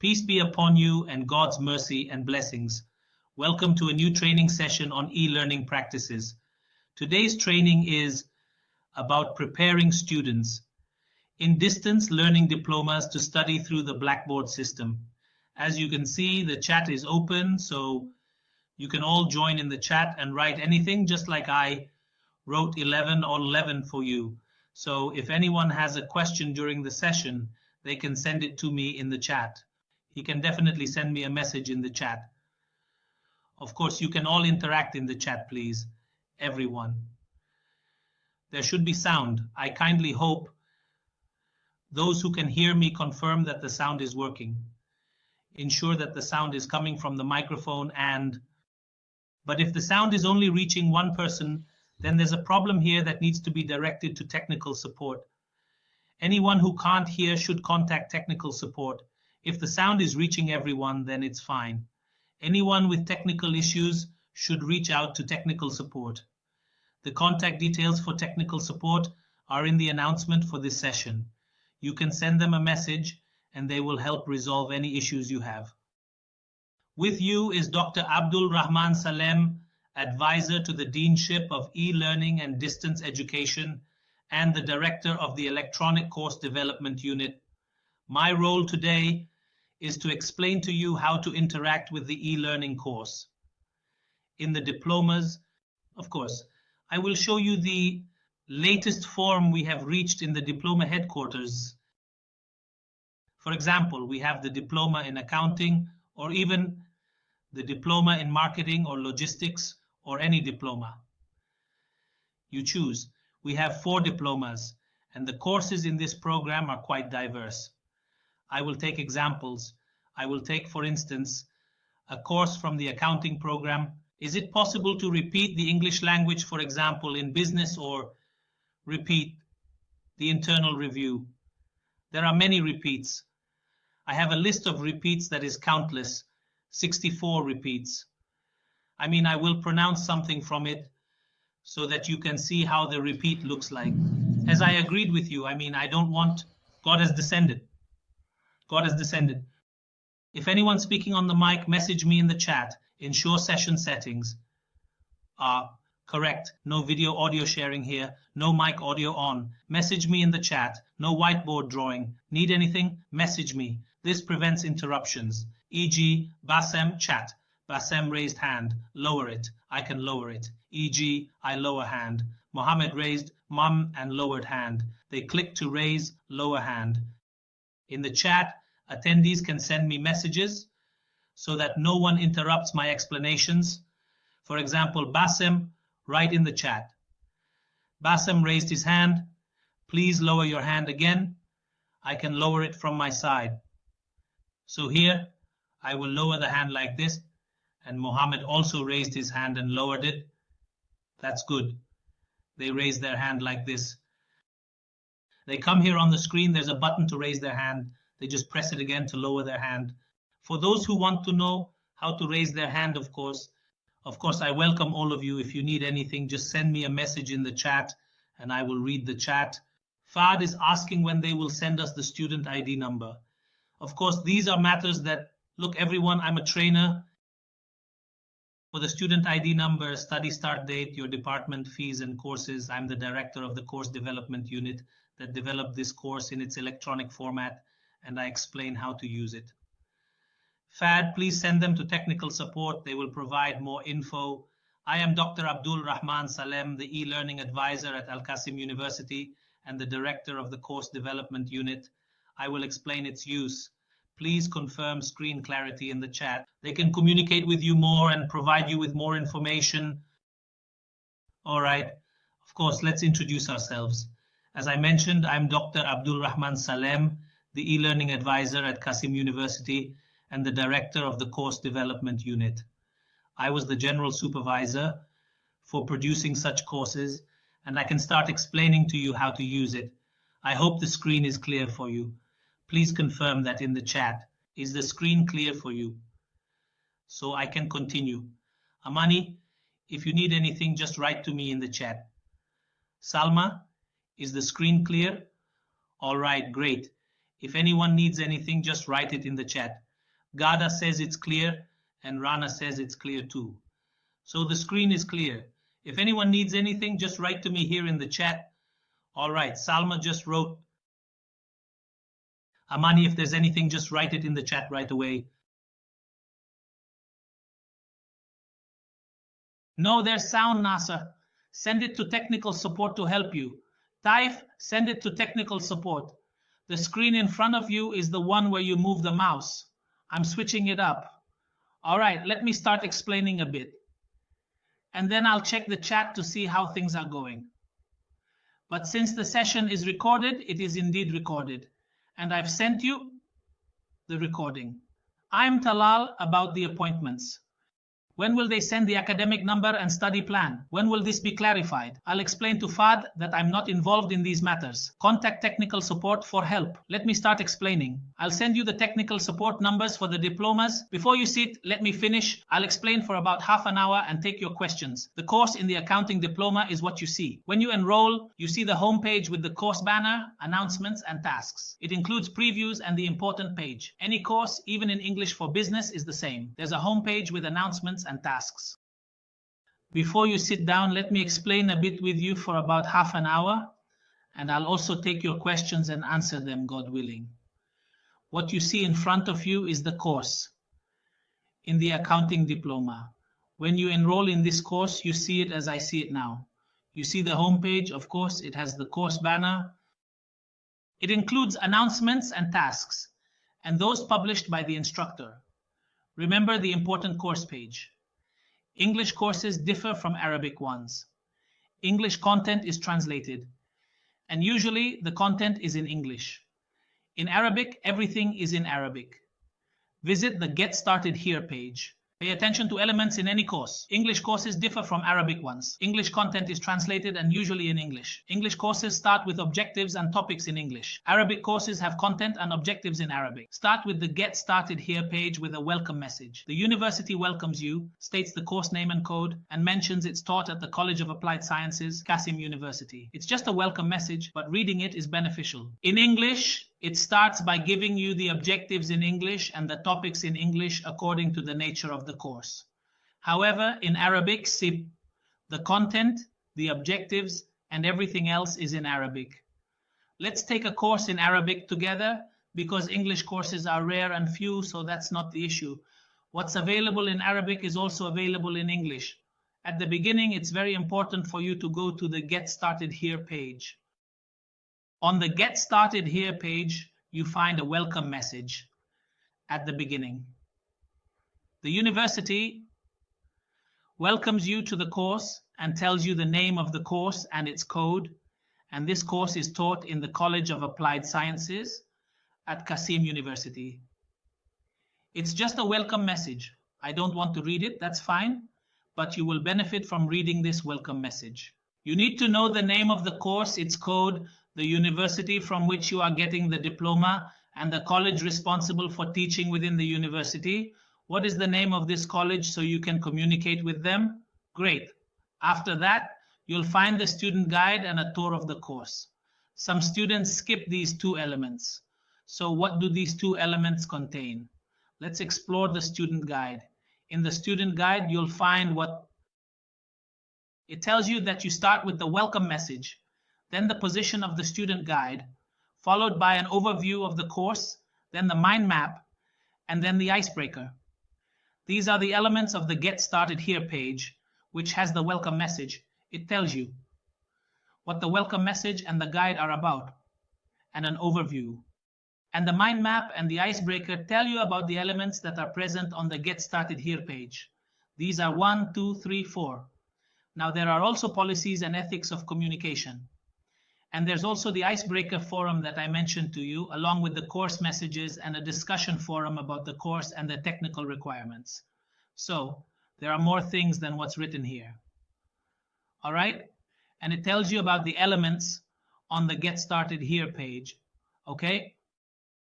Peace be upon you and God's mercy and blessings. Welcome to a new training session on e-learning practices. Today's training is about preparing students in distance learning diplomas to study through the Blackboard system. As you can see, the chat is open, so you can all join in the chat and write anything, just like I wrote 11 or 11 for you. So if anyone has a question during the session, they can send it to me in the chat. He can definitely send me a message in the chat. Of course, you can all interact in the chat, please, everyone. There should be sound. I kindly hope those who can hear me confirm that the sound is working. Ensure that the sound is coming from the microphone but if the sound is only reaching one person, then there's a problem here that needs to be directed to technical support. Anyone who can't hear should contact technical support. If the sound is reaching everyone, then it's fine. Anyone with technical issues should reach out to technical support. The contact details for technical support are in the announcement for this session. You can send them a message and they will help resolve any issues you have. With you is Dr. Abdul Rahman Salem, Advisor to the Deanship of E-Learning and Distance Education and the Director of the Electronic Course Development Unit. My role today is to explain to you how to interact with the e-learning course. In the diplomas, of course, I will show you the latest form we have reached in the diploma headquarters. For example, we have the diploma in accounting or even the diploma in marketing or logistics or any diploma. You choose. We have 4 diplomas and the courses in this program are quite diverse. I will take examples. I will take, for instance, a course from the accounting program. Is it possible to repeat the English language, for example, in business, or repeat the internal review? There are many repeats. I have a list of repeats that is countless, 64 repeats. I mean, I will pronounce something from it so that you can see how the repeat looks like. As I agreed with you, I mean, I don't want, God has descended. God has descended. If anyone speaking on the mic, message me in the chat. Ensure session settings are correct. No video audio sharing here. No mic audio on. Message me in the chat. No whiteboard drawing. Need anything? Message me. This prevents interruptions. E.g. Bassem chat. Bassem raised hand. Lower it. I can lower it. E.g. I lower hand. Mohammed raised mum and lowered hand. They click to raise lower hand. In the chat, attendees can send me messages so that no one interrupts my explanations. For example, Bassem, write in the chat. Bassem raised his hand. Please lower your hand again. I can lower it from my side. So here, I will lower the hand like this. And Mohammed also raised his hand and lowered it. That's good. They raised their hand like this. They come here on the screen, there's a button to raise their hand. They just press it again to lower their hand. For those who want to know how to raise their hand, of course, I welcome all of you. If you need anything, just send me a message in the chat and I will read the chat. Fahd is asking when they will send us the student ID number. Of course, these are matters that, look, everyone, I'm a trainer. For the student ID number, study start date, your department fees and courses, I'm the director of the course development unit that developed this course in its electronic format, and I explain how to use it. Fad, please send them to technical support. They will provide more info. I am Dr. Abdul Rahman Salem, the e-learning advisor at Al-Qasim University and the director of the course development unit. I will explain its use. Please confirm screen clarity in the chat. They can communicate with you more and provide you with more information. All right. Of course, let's introduce ourselves. As I mentioned, I'm Dr. Abdul Rahman Salem, the e-learning advisor at Qasim University and the director of the course development unit. I was the general supervisor for producing such courses, and I can start explaining to you how to use it. I hope the screen is clear for you. Please confirm that in the chat. Is the screen clear for you? So I can continue. Amani, if you need anything, just write to me in the chat. Salma, is the screen clear? All right, great. If anyone needs anything, just write it in the chat. Gada says it's clear, and Rana says it's clear too. So the screen is clear. If anyone needs anything, just write to me here in the chat. All right, Salma just wrote. Amani, if there's anything, just write it in the chat right away. No, there's sound, Nasser. Send it to technical support to help you. Taif, send it to technical support. The screen in front of you is the one where you move the mouse. I'm switching it up. All right, let me start explaining a bit. And then I'll check the chat to see how things are going. But since the session is recorded, it is indeed recorded. And I've sent you the recording. I'm Talal about the appointments. When will they send the academic number and study plan? When will this be clarified? I'll explain to Fad that I'm not involved in these matters. Contact technical support for help. Let me start explaining. I'll send you the technical support numbers for the diplomas. Before you sit, let me finish. I'll explain for about half an hour and take your questions. The course in the accounting diploma is what you see. When you enroll, you see the home page with the course banner, announcements, and tasks. It includes previews and the important page. Any course, even in English for business, is the same. There's a home page with announcements and tasks. Before you sit down, let me explain a bit with you for about half an hour, and I'll also take your questions and answer them, God willing. What you see in front of you is the course in the accounting diploma. When you enroll in this course, you see it as I see it now. You see the home page, of course, it has the course banner. It includes announcements and tasks, and those published by the instructor. Remember the important course page. English courses differ from Arabic ones. English content is translated, and usually the content is in English. In Arabic, everything is in Arabic. Visit the Get Started Here page. Pay attention to elements in any course. English courses differ from Arabic ones. English content is translated and usually in English. English courses start with objectives and topics in English. Arabic courses have content and objectives in Arabic. Start with the Get Started Here page with a welcome message. The university welcomes you, states the course name and code, and mentions it's taught at the College of Applied Sciences, Qasim University. It's just a welcome message, but reading it is beneficial. In English, it starts by giving you the objectives in English and the topics in English according to the nature of the course. However, in Arabic, the content, the objectives, and everything else is in Arabic. Let's take a course in Arabic together because English courses are rare and few, so that's not the issue. What's available in Arabic is also available in English. At the beginning, it's very important for you to go to the Get Started Here page. On the Get Started Here page, you find a welcome message at the beginning. The university welcomes you to the course and tells you the name of the course and its code. And this course is taught in the College of Applied Sciences at Qasim University. It's just a welcome message. I don't want to read it, that's fine, but you will benefit from reading this welcome message. You need to know the name of the course, its code, the university from which you are getting the diploma, and the college responsible for teaching within the university. What is the name of this college so you can communicate with them? Great. After that, you'll find the student guide and a tour of the course. Some students skip these two elements. So what do these two elements contain? Let's explore the student guide. In the student guide, you'll find what it tells you that you start with the welcome message, then the position of the student guide, followed by an overview of the course, then the mind map, and then the icebreaker. These are the elements of the Get Started Here page, which has the welcome message. It tells you what the welcome message and the guide are about, and an overview. And the mind map and the icebreaker tell you about the elements that are present on the Get Started Here page. These are 1, 2, 3, 4. Now there are also policies and ethics of communication. And there's also the icebreaker forum that I mentioned to you, along with the course messages and a discussion forum about the course and the technical requirements. So there are more things than what's written here. All right? And it tells you about the elements on the Get Started Here page. Okay?